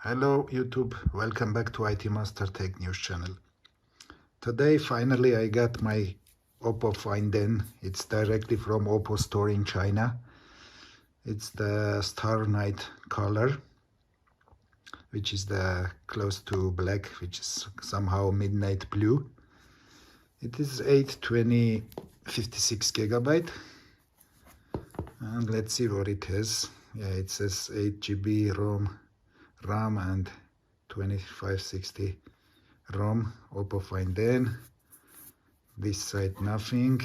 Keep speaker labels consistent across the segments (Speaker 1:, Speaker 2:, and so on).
Speaker 1: Hello YouTube, welcome back to ITMASTER-TECHNEWS channel. Today finally I got my Oppo Find N. It's directly from Oppo store in China. It's the Star Night color, which is the close to black, which is somehow midnight blue. It is 820 56 gigabyte, and let's see what it has. Yeah, it says 8 GB RAM and 2560 ROM. Oppo Find N. This side nothing,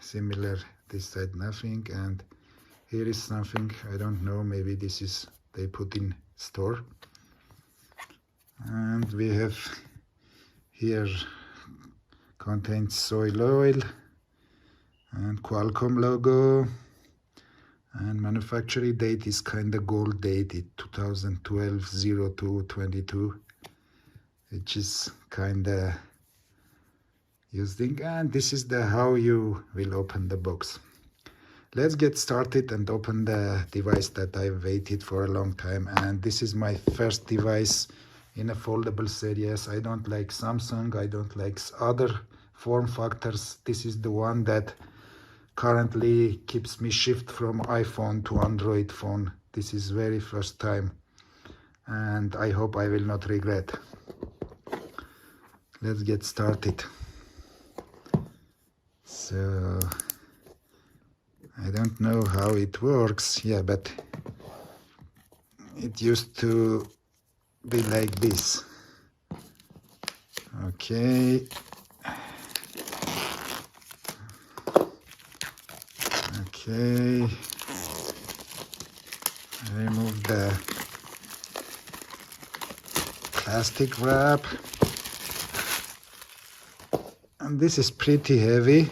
Speaker 1: similar this side nothing, and here is something, I don't know, maybe this is they put in store. And we have here contains soil oil and Qualcomm logo, and manufacturing date is kinda gold dated, 2012-02-22, which is kinda using. And this is the how you will open the box. Let's get started and open the device that I've waited for a long time. And this is my first device in a foldable series. I don't like Samsung, I don't like other form factors. This is the one that currently keeps me shift from iPhone to Android phone. This is very first time, and I hope I will not regret. Let's get started. So I don't know how it works, yeah, but it used to be like this. Okay. Okay, remove the plastic wrap, and this is pretty heavy,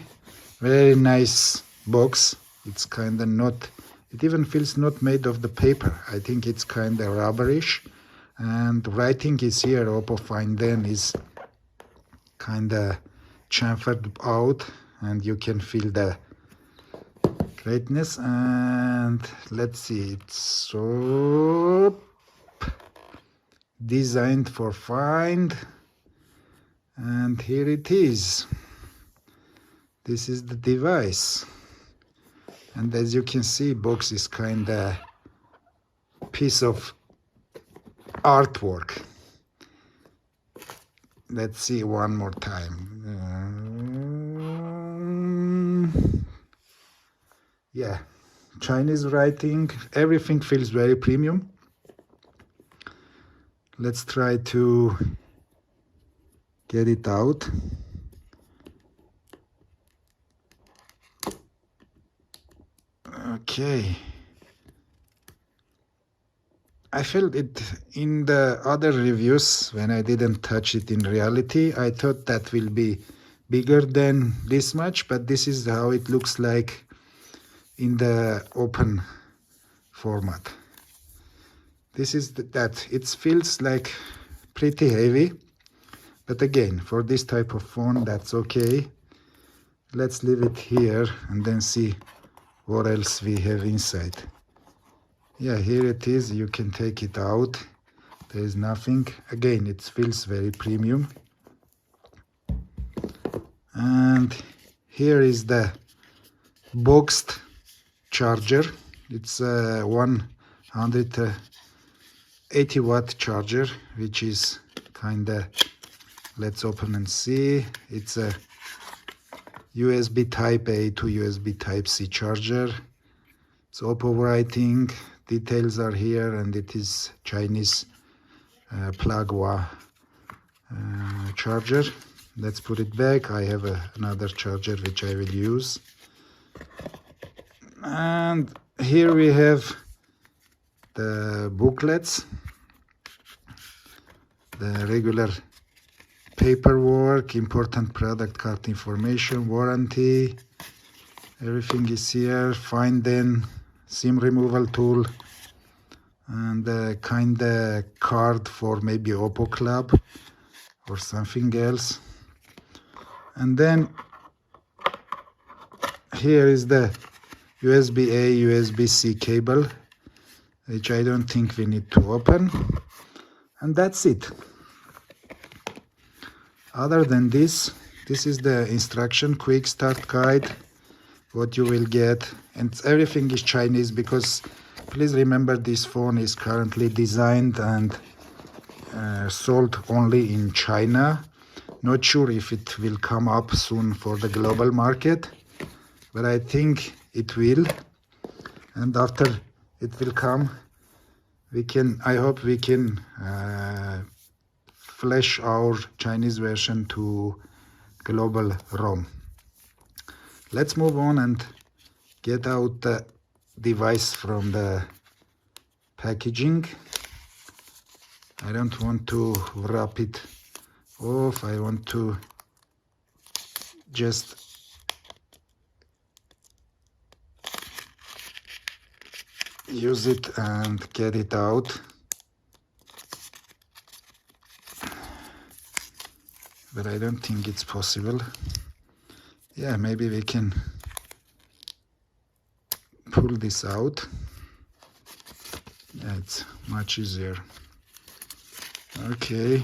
Speaker 1: very nice box. It's kinda not, it even feels not made of the paper. I think it's kinda rubberish, and writing is here, Oppo Find N is kinda chamfered out, and you can feel the greatness. And let's see, it's so designed for find, and here it is. This is the device, and as you can see, box is kinda piece of artwork. Let's see one more time. Yeah, Chinese writing, everything feels very premium. Let's try to get it out. Okay. I felt it in the other reviews when I didn't touch it in reality. I thought that will be bigger than this much, but this is how it looks like in the open format. This is that. It feels like pretty heavy, but again, for this type of phone, that's okay. Let's leave it here and then see what else we have inside. Yeah, here it is. You can take it out. There is nothing. Again, it feels very premium. And here is the boxed charger. It's a 180 watt charger, which is kinda, let's open and see. It's a USB type A to USB type C charger. It's Oppo writing, details are here, and it is Chinese plug charger. Let's put it back. I have another charger which I will use. And here we have the booklets, the regular paperwork, important product card information, warranty, everything is here. Find N, SIM removal tool, and a kinda card for maybe Oppo Club or something else. And then here is the USB-A, USB-C cable, which I don't think we need to open. And that's it. Other than this is the instruction, quick start guide, what you will get, and everything is Chinese, because please remember this phone is currently designed and sold only in China. Not sure if it will come up soon for the global market, but I think it will. And after it will come, I hope we can flash our Chinese version to global ROM. Let's move on and get out the device from the packaging. I don't want to wrap it off. I want to just use it and get it out. But I don't think it's possible. Yeah, maybe we can pull this out. Yeah, it's much easier. Okay.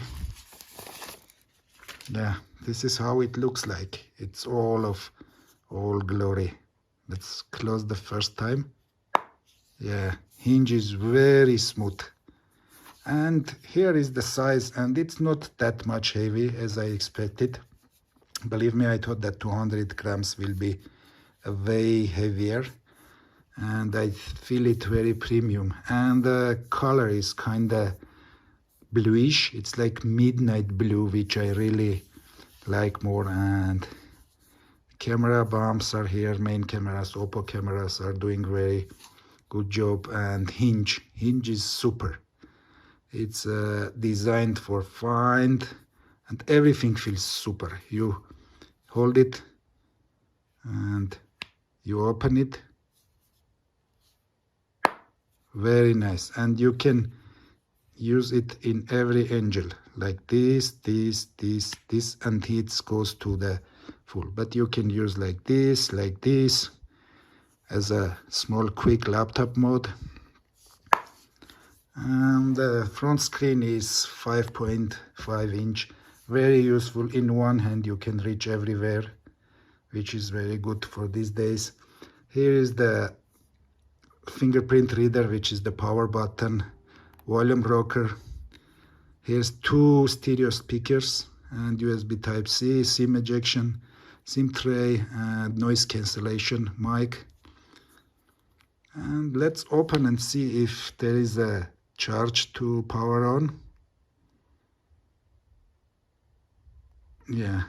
Speaker 1: Yeah, this is how it looks like. It's all glory. Let's close the first time. Yeah, hinge is very smooth. And here is the size, and it's not that much heavy as I expected. Believe me, I thought that 200 grams will be way heavier, and I feel it very premium. And the color is kind of bluish. It's like midnight blue, which I really like more. And camera bumps are here. Main cameras, Oppo cameras are doing very good job. And hinge is super. It's designed for find, and everything feels super. You hold it and you open it. Very nice. And you can use it in every angle, like this, and it goes to the full. But you can use like this, as a small quick laptop mode. And the front screen is 5.5 inch, very useful. In one hand you can reach everywhere, which is very good for these days. Here is the fingerprint reader, which is the power button, volume rocker. Here's 2 stereo speakers and USB Type-C, SIM ejection, SIM tray, and noise cancellation mic. And let's open and see if there is a charge to power on. Yeah,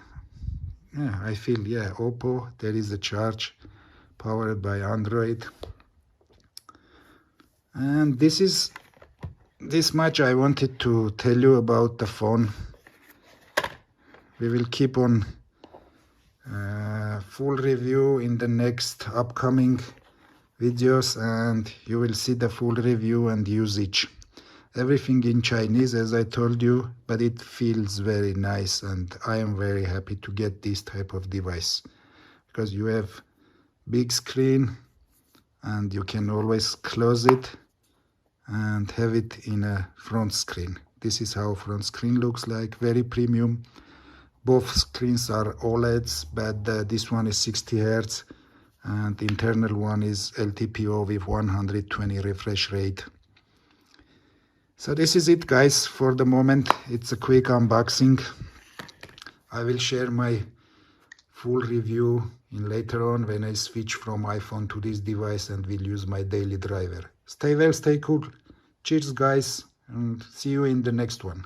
Speaker 1: I feel, Oppo, there is a charge, powered by Android. And this much I wanted to tell you about the phone. We will keep on full review in the next upcoming videos, and you will see the full review and usage. Everything in Chinese, as I told you, but it feels very nice, and I am very happy to get this type of device, because you have big screen and you can always close it and have it in a front screen. This is how front screen looks like, very premium. Both screens are OLEDs, but this one is 60 Hz and the internal one is LTPO with 120 refresh rate. So this is it, guys, for the moment. It's a quick unboxing. I will share my full review later on when I switch from iPhone to this device and will use my daily driver. Stay well, stay cool. Cheers, guys, and see you in the next one.